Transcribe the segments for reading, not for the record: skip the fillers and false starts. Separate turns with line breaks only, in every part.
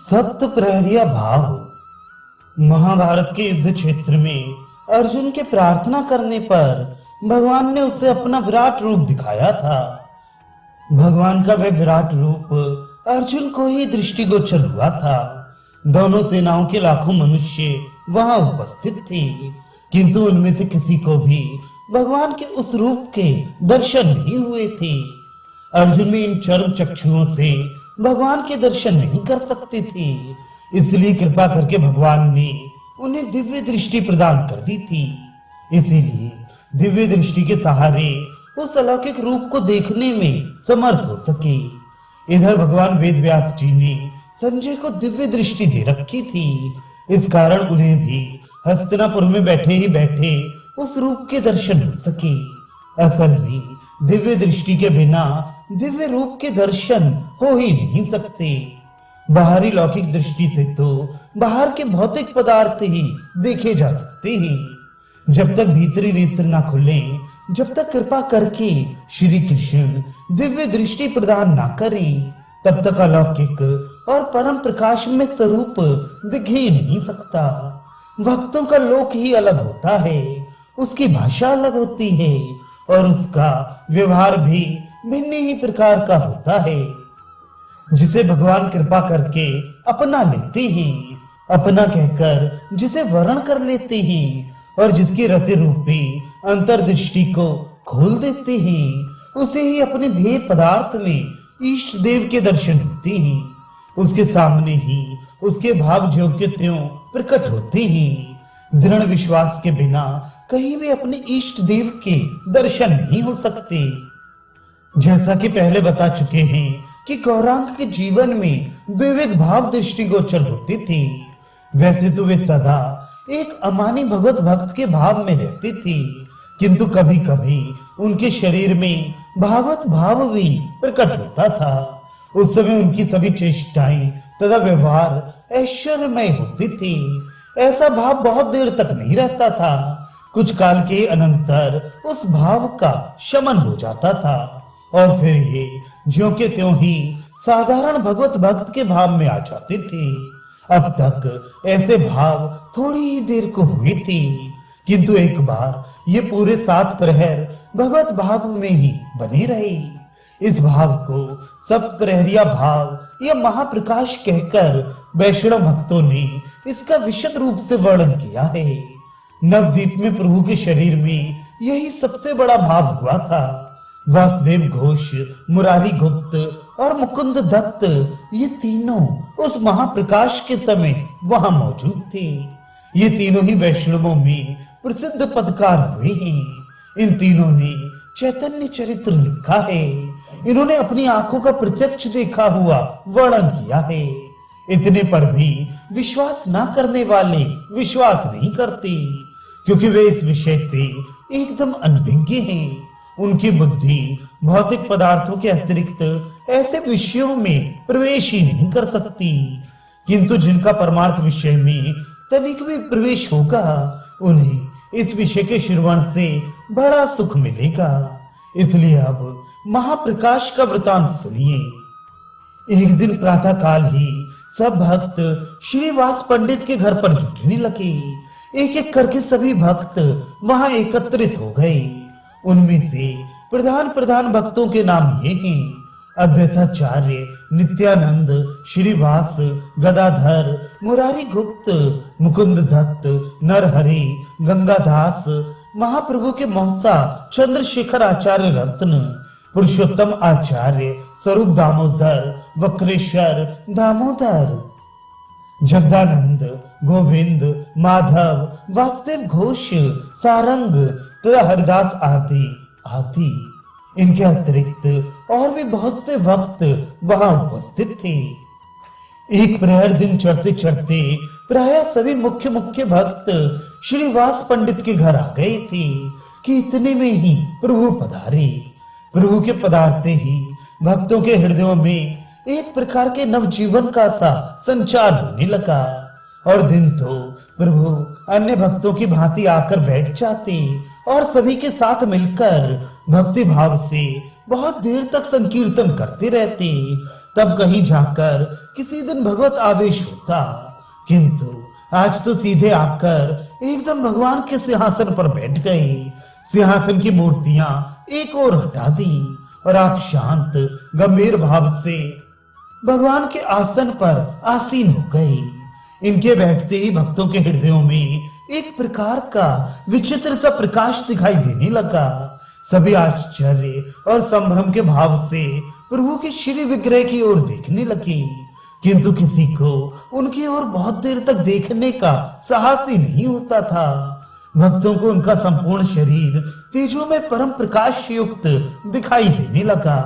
सप्त प्रहरिया भाव। महाभारत के युद्ध क्षेत्र में अर्जुन के प्रार्थना करने पर भगवान ने उसे अपना विराट रूप दिखाया था। भगवान का वह विराट रूप अर्जुन को ही दृष्टिगोचर हुआ था। दोनों सेनाओं के लाखों मनुष्य वहां उपस्थित थे, किंतु उनमें से किसी को भी भगवान के उस रूप के दर्शन नहीं हुए थे। अर्जुन में इन चर्म चक्षुओं से भगवान के दर्शन नहीं कर सकते थे, इसलिए कृपा करके भगवान ने उन्हें दिव्य दृष्टि प्रदान कर दी थी। इसीलिए दिव्य दृष्टि के सहारे उस अलौकिक रूप को देखने में समर्थ हो सके। इधर भगवान वेद व्यास जी ने संजय को दिव्य दृष्टि दे रखी थी, इस कारण उन्हें भी हस्तिनापुर में बैठे ही बैठे उस रूप के दर्शन हो सके। असल में दिव्य दृष्टि के बिना दिव्य रूप के दर्शन हो ही नहीं सकते। बाहरी लौकिक दृष्टि से तो बाहर के भौतिक पदार्थ ही देखे जा सकते हैं। जब तक भीतरी नेत्र ना खुले, जब तक कृपा करके श्री कृष्ण दिव्य दृष्टि प्रदान ना करें, तब तक अलौकिक और परम प्रकाश में स्वरूप दिख ही नहीं सकता। भक्तों का लोक ही अलग होता है, उसकी भाषा अलग होती है और उसका व्यवहार भी भिन्न ही प्रकार का होता है। जिसे भगवान कृपा करके अपना लेते हैं, अपना कहकर जिसे वर्ण कर लेते हैं और जिसकी रति रूपी अंतर्दृष्टि को खोल देते हैं, उसे ही अपने ध्येय पदार्थ में इष्ट देव के दर्शन होते हैं। उसके सामने ही उसके भाव ज्यों त्यों प्रकट होते हैं। दृढ़ विश्वास के बिना कहीं भी अपने इष्ट देव के दर्शन नहीं हो सकते। जैसा कि पहले बता चुके हैं कि गौरांग के जीवन में विविध भाव दृष्टिगोचर होते थे। वैसे तो वे सदा एक अमानी भगवत भक्त के भाव में रहते थे, किंतु कभी कभी उनके शरीर में भागवत भाव भी प्रकट होता था। उस समय उनकी सभी चेष्टाएं तथा व्यवहार ऐश्वर्यमय होते थे। ऐसा भाव बहुत देर तक नहीं रहता था, कुछ काल के अनंतर उस भाव का शमन हो जाता था और फिर ये ज्यों के त्यों ही साधारण भगवत भक्त के भाव में आ जाते थे। अब तक ऐसे भाव थोड़ी ही देर को हुए थे, किंतु एक बार ये पूरे 7 प्रहर भगवत भाव में ही बने रहे। इस भाव को सप्त प्रहरिया भाव या महाप्रकाश कहकर वैष्णव भक्तों ने इसका विशद रूप से वर्णन किया है। नवद्वीप में प्रभु के शरीर में यही सबसे बड़ा भाव हुआ था। वासुदेव घोष, मुरारी गुप्त और मुकुंद दत्त, ये तीनों उस महाप्रकाश के समय वहां मौजूद थे। ये तीनों ही वैष्णवों में प्रसिद्ध पदकार हुए हैं। इन तीनों ने चैतन्य चरित्र लिखा है। इन्होंने अपनी आंखों का प्रत्यक्ष देखा हुआ वर्णन किया है। इतने पर भी विश्वास ना करने वाले विश्वास नहीं करते, क्योंकि वे इस विषय से एकदम अनभिज्ञ हैं। उनकी बुद्धि भौतिक पदार्थों के अतिरिक्त ऐसे विषयों में प्रवेश ही नहीं कर सकती, किंतु जिनका परमार्थ विषय में तनिक भी प्रवेश होगा, उन्हें इस विषय के श्रवण से बड़ा सुख मिलेगा। इसलिए अब महाप्रकाश का वृतांत सुनिए। एक दिन प्रातः काल ही सब भक्त श्रीवास पंडित के घर पर जुटने लगे। एक एक करके सभी भक्त वहां एकत्रित हो गए। उनमें से प्रधान प्रधान भक्तों के नाम ये हैं: अद्वैताचार्य, नित्यानंद, श्रीवास, गदाधर, मुरारी गुप्त, मुकुंद दत्त, नरहरि, गंगादास, महाप्रभु के मौसा चंद्रशेखर आचार्य रत्न, पुरुषोत्तम आचार्य, स्वरूप दामोदर, वक्रेश्वर दामोदर, जगदानंद, गोविंद, माधव, वासुदेव घोष, सारंग तथा हरिदास आदि आदि। इनके अतिरिक्त और भी बहुत से भक्त वहां उपस्थित थे। एक प्रहर दिन चढ़ते चढ़ते प्राय सभी मुख्य मुख्य भक्त श्रीवास पंडित के घर आ गए थे कि इतने में ही प्रभु पधारे। प्रभु के पधारते ही भक्तों के हृदयों में एक प्रकार के नवजीवन का सा संचार होने लगा और दिन तो प्रभु अन्य भक्तों की भांति आकर बैठ जाते और सभी के साथ मिलकर भक्ति भाव से बहुत देर तक संकीर्तन करते रहते तब कहीं जाकर किसी दिन भगवत आवेश होता, किंतु आज तो सीधे आकर एकदम भगवान के सिंहासन पर बैठ गए। सिंहासन की मूर्तियां एक ओर हटा दी और आप शांत गंभीर भाव से भगवान के आसन पर आसीन हो गए। इनके बैठते ही भक्तों के हृदयों में एक प्रकार का विचित्र सा प्रकाश दिखाई देने लगा। सभी आश्चर्य और संभ्रम के भाव से प्रभु के श्री विग्रह की ओर देखने लगे, किंतु किसी को उनकी ओर बहुत देर तक देखने का साहस ही नहीं होता था। भक्तों को उनका संपूर्ण शरीर तेजों में परम प्रकाश युक्त दिखाई देने लगा।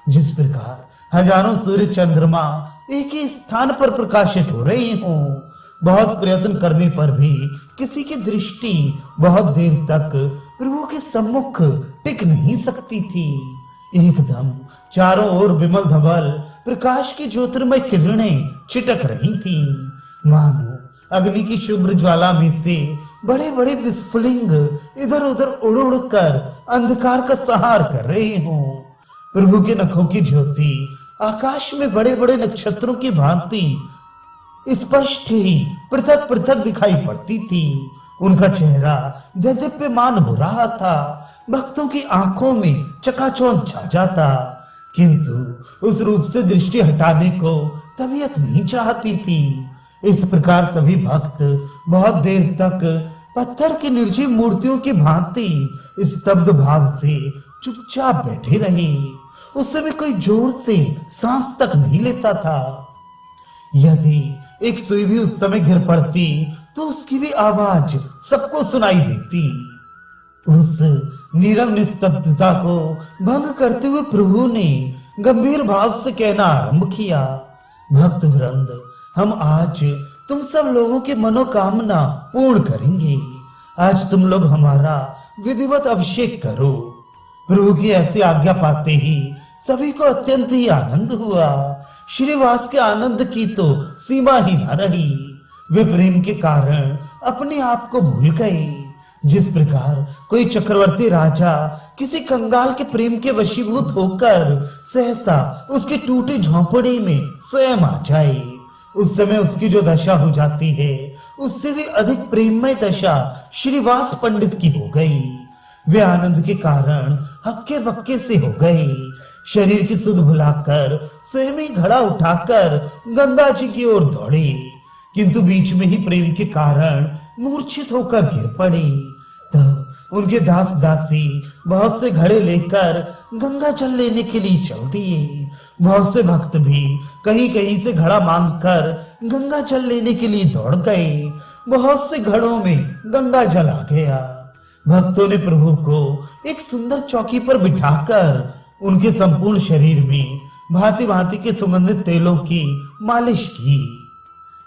जिस प्रकार हजारों सूर्य चंद्रमा एक ही स्थान पर प्रकाशित हो रहे हों, बहुत प्रयत्न करने पर भी किसी की दृष्टि बहुत देर तक प्रभु के सम्मुख टिक नहीं सकती थी। एकदम चारों ओर विमल धवल प्रकाश की ज्योतिर्मय किरणें छिटक रही थीं, मानो अग्नि की शुभ्र ज्वाला में से बड़े बड़े विस्फुलिंग इधर उधर उड़ उड़ कर अंधकार का संहार कर रहे हों। प्रभु के नखों की ज्योति आकाश में बड़े बड़े नक्षत्रों की भांति स्पष्ट ही पृथक पृथक दिखाई पड़ती थी। उनका चेहरा देदीप्यमान हो रहा था, भक्तों की आंखों में चकाचौंध छा जाता, किंतु उस रूप से दृष्टि हटाने को तबीयत नहीं चाहती थी। इस प्रकार सभी भक्त बहुत देर तक पत्थर की निर्जीव मूर्तियों की भांति स्तब्ध भाव से चुपचाप बैठे रहे। उस समय कोई जोर से सांस तक नहीं लेता था। यदि एक सुई भी उस समय गिर पड़ती तो उसकी भी आवाज सबको सुनाई देती। उस नीरव निस्तब्धता को भंग करते हुए प्रभु ने गंभीर भाव से कहना आरंभ किया, भक्त वृंद, हम आज तुम सब लोगों की मनोकामना पूर्ण करेंगे। आज तुम लोग हमारा विधिवत अभिषेक करो। प्रभु की ऐसी आज्ञा पाते ही सभी को अत्यंत ही आनंद हुआ। श्रीवास के आनंद की तो सीमा ही न रही। वे प्रेम के कारण अपने आप को भूल गए। जिस प्रकार कोई चक्रवर्ती राजा किसी कंगाल के प्रेम के वशीभूत होकर सहसा उसकी टूटी झोंपड़ी में स्वयं आ जाए, उस समय उसकी जो दशा हो जाती है उससे भी अधिक प्रेममय दशा श्रीवास पंडित की हो गई। वे आनंद के कारण हक्के बक्के से हो गए। शरीर की सुध भुलाकर स्वयं ही घड़ा उठाकर गंगा जी की ओर दौड़े, किंतु बीच में ही प्रेम के कारण मूर्छित होकर गिर पड़े। तब उनके दास दासी बहुत से घड़े लेकर गंगा जल लेने के लिए चल दिए। बहुत से भक्त भी कहीं कहीं से घड़ा मांगकर गंगा जल लेने के लिए दौड़ गए। बहुत से घड़ों में गंगा जल आ गया। भक्तों ने प्रभु को एक सुंदर चौकी पर बिठाकर उनके संपूर्ण शरीर में भांति भांति के सुगंधित तेलों की मालिश की।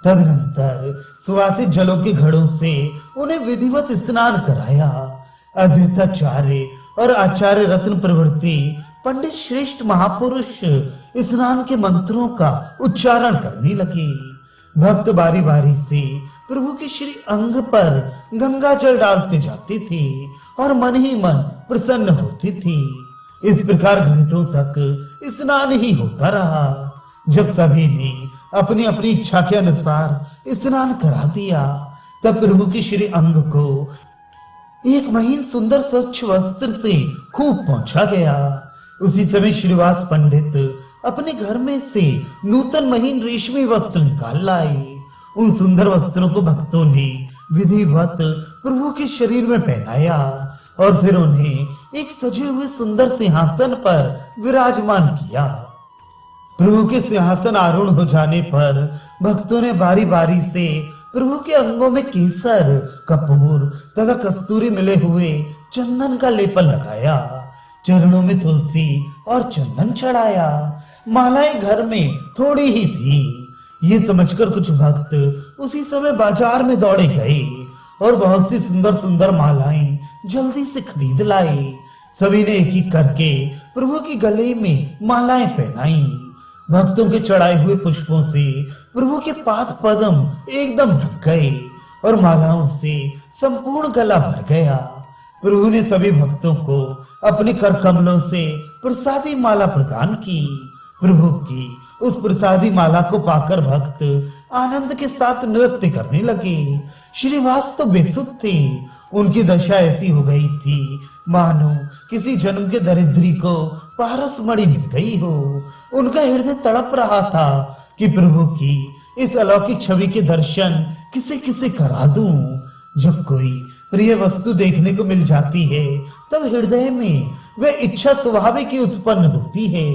तदनंतर सुवासित जलों के घड़ों से उन्हें विधिवत स्नान कराया। अद्वैताचार्य और आचार्य रत्न प्रवृत्ति पंडित श्रेष्ठ महापुरुष स्नान के मंत्रों का उच्चारण करने लगे। भक्त बारी बारी से प्रभु के श्री अंग पर गंगा जल डालते जाते थे और मन ही मन प्रसन्न होते थे। इस प्रकार घंटों तक स्नान ही होता रहा। जब सभी ने अपनी अपनी इच्छा के अनुसार स्नान करा दिया, तब प्रभु के श्री अंग को एक महीन सुंदर स्वच्छ वस्त्र से खूब पोंछा गया। उसी समय श्रीवास पंडित अपने घर में से नूतन महीन रेशमी वस्त्र निकाल लाए। उन सुंदर वस्त्रों को भक्तों ने विधिवत प्रभु के शरीर में पहनाया और फिर उन्हें एक सजे हुए सुंदर सिंहासन पर विराजमान किया। प्रभु के सिंहासन आरूढ़ हो जाने पर भक्तों ने बारी बारी से प्रभु के अंगों में केसर, कपूर तथा कस्तूरी मिले हुए चंदन का लेपन लगाया। चरणों में तुलसी और चंदन चढ़ाया। मालाएं घर में थोड़ी ही थी। ये समझकर कुछ भक्त उसी समय बाजार में दौड़े गए और बहुत सी सुंदर सुंदर मालाएं जल्दी से खरीद लाए। सभी ने एक एक करके प्रभु की गले में मालाएं पहनाई। भक्तों के चढ़ाए हुए पुष्पों से प्रभु के पाद पद्म एकदम ढक गए और मालाओं से संपूर्ण गला भर गया। प्रभु ने सभी भक्तों को अपने कर कमलों से प्रसादी माला प्रदान की। प्रभु की उस प्रसादी माला को पाकर भक्त आनंद के साथ नृत्य करने लगे। श्रीवास तो बेसुध थे। उनकी दशा ऐसी हो गई थी मानो किसी जन्म के दरिद्री को पारस मणि मिल गई हो। उनका हृदय तड़प रहा था कि प्रभु की इस अलौकिक छवि के दर्शन किसे किसे करा दूं। जब कोई प्रिय वस्तु देखने को मिल जाती है तब हृदय में वह इच्छा स्वाभाविक ही उत्पन्न होती है,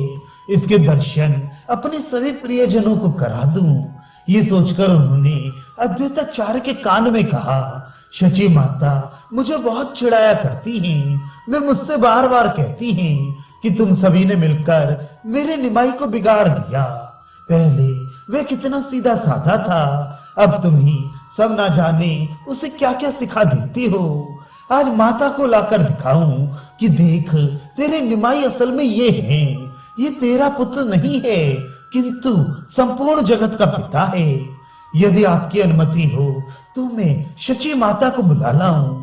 इसके दर्शन अपने सभी प्रियजनों को करा दूं। ये सोचकर उन्होंने अद्वैताचार्य के कान में कहा, शची माता मुझे बहुत चिढ़ाया करती हैं। वे मुझसे बार बार कहती हैं कि तुम सभी ने मिलकर मेरे निमाई को बिगाड़ दिया। पहले वे कितना सीधा साधा था, अब तुम ही सब ना जाने उसे क्या क्या सिखा देती हो। आज माता को लाकर दिखाऊं कि देख तेरे निमाई असल में ये है। ये तेरा पुत्र नहीं है किंतु संपूर्ण जगत का पिता है। यदि आपकी अनुमति हो तो मैं शची माता को बुला लाऊं।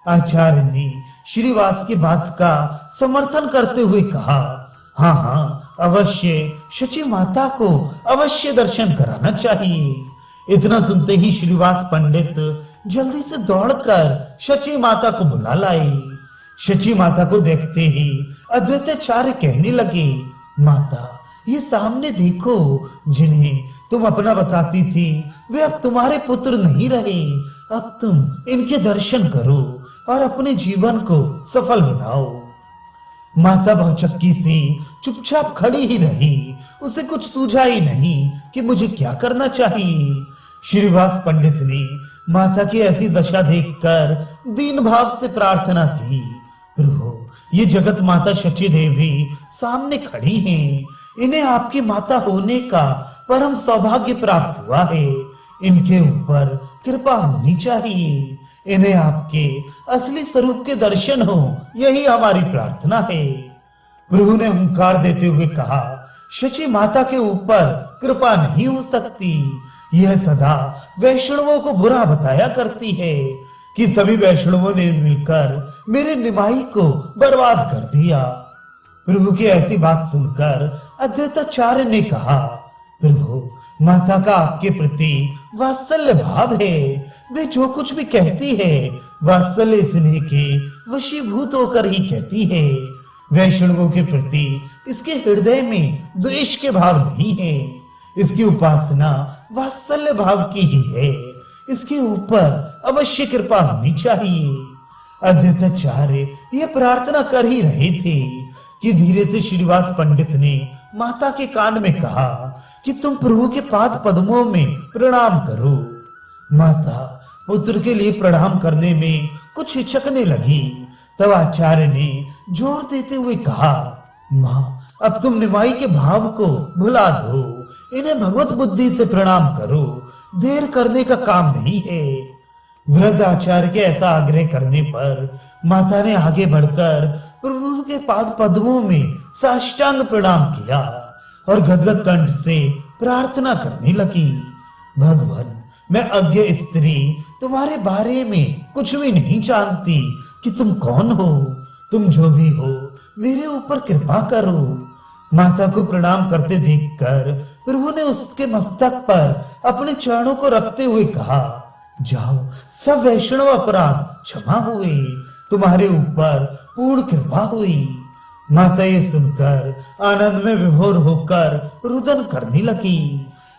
आचार्य ने श्रीवास की बात का समर्थन करते हुए कहा, हाँ हाँ अवश्य, शची माता को अवश्य दर्शन कराना चाहिए। इतना सुनते ही श्रीवास पंडित जल्दी से दौड़कर शची माता को बुला लाए। शची माता को देखते ही अद्वैताचार्य कहने लगे, माता ये सामने देखो, जिन्हें तुम अपना बताती थी वे अब तुम्हारे पुत्र नहीं रहे। अब तुम इनके दर्शन करो और अपने जीवन को सफल बनाओ। माता बहुचक्की से चुपचाप खड़ी ही रही। उसे कुछ सूझा ही नहीं कि मुझे क्या करना चाहिए। श्रीवास पंडित ने माता की ऐसी दशा देखकर दीन भाव से प्रार्थना की, प्रभु ये जगत माता शची देवी सामने खड़ी हैं। इन्हें आपकी माता होने का परम सौभाग्य प्राप्त हुआ है। इनके ऊपर कृपा होनी चाहिए। इन्हें आपके असली स्वरूप के दर्शन हो, यही हमारी प्रार्थना है। प्रभु ने हुंकार देते हुए कहा, शची माता के ऊपर कृपा नहीं हो सकती। यह सदा वैष्णवों को बुरा बताया करती है कि सभी वैष्णवों ने मिलकर मेरे निमाई को बर्बाद कर दिया। प्रभु की ऐसी बात सुनकर अद्वैताचार्य ने कहा, प्रभु माता का आपके प्रति वात्सल्य भाव है। वे जो कुछ भी कहती है वात्सल्य स्नेह के वशीभूत होकर ही कहती है। वैष्णवों के प्रति इसके हृदय में द्वेष के भाव नहीं है। इसकी उपासना वात्सल्य भाव की ही है। इसके ऊपर अवश्य कृपा होनी चाहिए। अद्वैताचार्य ये प्रार्थना कर ही रहे थे कि धीरे से श्रीवास पंडित ने माता के कान में कहा कि तुम प्रभु के पाद पद्मों में प्रणाम करो। माता पुत्र के लिए प्रणाम करने में कुछ हिचकने लगी। तब आचार्य ने जोर देते हुए कहा, माँ अब तुम निमाई के भाव को भुला दो। इन्हें भगवत बुद्धि से प्रणाम करो, देर करने का काम नहीं है। वृद्ध आचार्य के ऐसा आग्रह करने पर माता ने आगे बढ़कर प्रभु के पाद पद्मों में साष्टांग प्रणाम किया और गदगद कंठ से प्रार्थना करने लगी, भगवान मैं अज्ञ स्त्री तुम्हारे बारे में कुछ भी नहीं जानती कि तुम कौन हो। तुम जो भी हो मेरे ऊपर कृपा करो। माता को प्रणाम करते देखकर प्रभु ने उसके मस्तक पर अपने चरणों को रखते हुए कहा, जाओ सब वैष्णव अपराध क्षमा हुए, तुम्हारे ऊपर पूर्ण कृपा हुई। माता ये सुनकर आनंद में विभोर होकर रुदन करने लगी।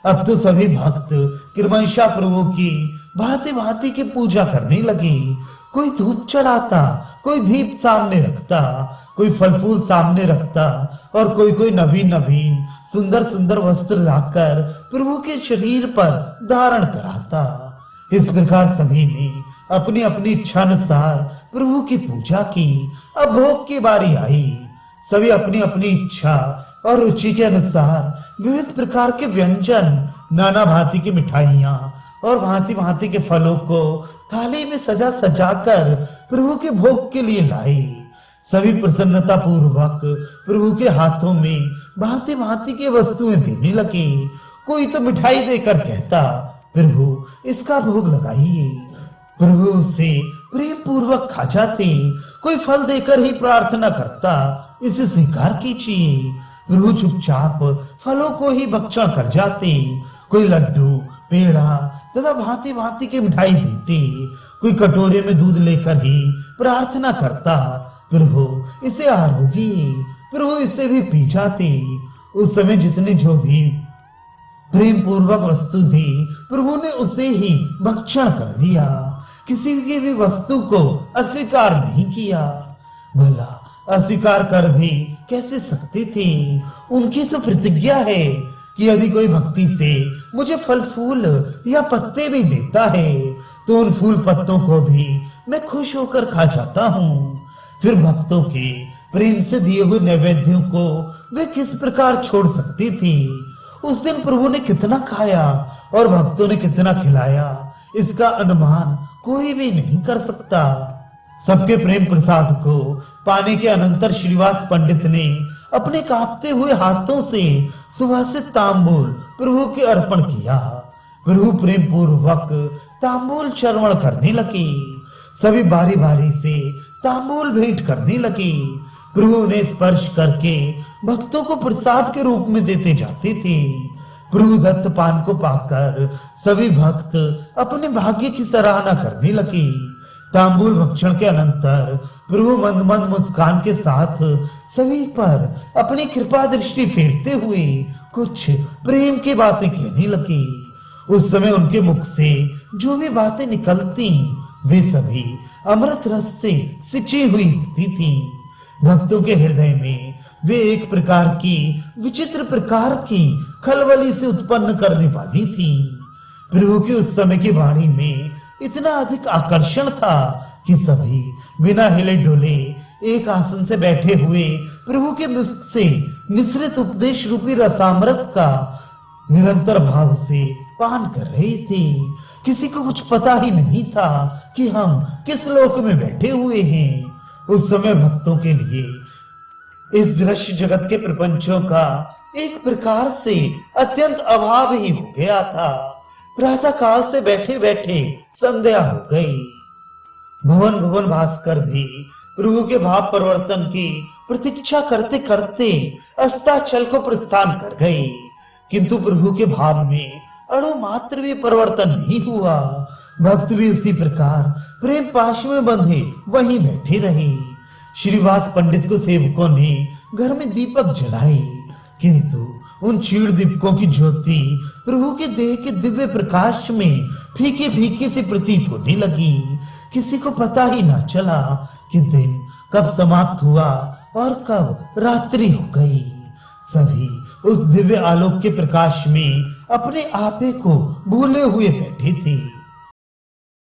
अब तो सभी भक्त क्रमशः प्रभु की भांति भांति की पूजा करने लगे। कोई धूप चढ़ाता, कोई दीप सामने रखता, कोई फल फूल सामने रखता और कोई कोई नवीन नवीन सुंदर सुंदर वस्त्र लाकर प्रभु के शरीर पर धारण कराता। इस प्रकार सभी ने अपनी अपनी इच्छा अनुसार प्रभु की पूजा की। अब भोग की बारी आई। सभी अपनी अपनी इच्छा और रुचि के अनुसार विविध प्रकार के व्यंजन, नाना भांति की मिठाइयाँ और भांति भांति के फलों को थाली में सजा सजाकर प्रभु के भोग के लिए लाए। सभी प्रसन्नता पूर्वक प्रभु के हाथों में भांति भांति की वस्तुएं देने लगे। कोई तो मिठाई देकर कहता, प्रभु इसका भोग लगाइए। प्रभु उसे प्रेम पूर्वक खा जाते। कोई फल देकर ही प्रार्थना करता, इसे स्वीकार कीजिए। प्रभु चुपचाप फलों को ही भक्षण कर जाते। कोई लड्डू, पेड़ा तथा भांति भांति की मिठाई देते। कोई कटोरे में दूध लेकर ही प्रार्थना करता, प्रभु इसे आरोगी, प्रभु इसे भी पी जाते। उस समय जितने जो भी प्रेम पूर्वक वस्तु थी, प्रभु ने उसे ही भक्षण कर दिया। किसी की भी वस्तु को अस्वीकार नहीं किया। भला अस्वीकार कर भी कैसे सकते थे? उनकी तो प्रतिज्ञा है कि यदि कोई भक्ति से मुझे फल फूल या पत्ते भी देता है तो उन फूल पत्तों को भी मैं खुश होकर खा जाता हूँ। फिर भक्तों के प्रेम से दिए हुए नैवेद्यों को वे किस प्रकार छोड़ सकती थी? उस दिन प्रभु ने कितना खाया और भक्तों ने कितना खिलाया, इसका अनुमान कोई भी नहीं कर सकता। सबके प्रेम प्रसाद को पाने के अनंतर श्रीवास पंडित ने अपने कांपते हुए हाथों से सुवासित तांबूल प्रभु के अर्पण किया। प्रभु प्रेम पूर्वक तांबूल श्रवण करने लगे। सभी बारी बारी से तांबूल भेंट करने लगे। प्रभु उन्हें स्पर्श करके भक्तों को प्रसाद के रूप में देते जाते थे। प्रभु दत्त पान को पाकर सभी भक्त अपने भाग्य की सराहना करने लगे। तांबूल भक्षण के अनंतर प्रभु मंद मंद मुस्कान के साथ सभी पर अपनी कृपा दृष्टि फेरते हुए कुछ प्रेम की बातें कहने लगे। उस समय उनके मुख से जो भी बातें निकलती वे सभी अमृत रस से सिंची हुई होती थी। भक्तों के हृदय में वे एक प्रकार की विचित्र प्रकार की खलबली से उत्पन्न करने वाली थी। प्रभु की उस समय की वाणी में इतना अधिक आकर्षण था कि सभी बिना हिले डोले एक आसन से बैठे हुए प्रभु के मुख से निसृत उपदेश रूपी रसामृत का निरंतर भाव से पान कर रहे थे। किसी को कुछ पता ही नहीं था कि हम किस लोक में बैठे हुए हैं। उस समय भक्तों के लिए इस दृश्य जगत के प्रपंचों का एक प्रकार से अत्यंत अभाव ही हो गया था। प्रातः काल से बैठे बैठे संध्या हो गई। भवन भवन भास्कर भी प्रभु के भाव परिवर्तन की प्रतीक्षा करते करते अस्ताचल को प्रस्थान कर गए, किंतु प्रभु के भाव में अणु मात्र भी परिवर्तन नहीं हुआ। भक्त भी उसी प्रकार प्रेम पाश में बंधे वहीं बैठे रहे। श्रीवास पंडित को सेवकों ने घर में दीपक जलाए, किंतु उन क्षीण दीपकों की ज्योति प्रभु के देह के दिव्य प्रकाश में फीकी फीकी से प्रतीत होने लगी। किसी को पता ही ना चला कि दिन कब समाप्त हुआ और कब रात्रि हो गई। सभी उस दिव्य आलोक के प्रकाश में अपने आपे को भूले हुए बैठे थे।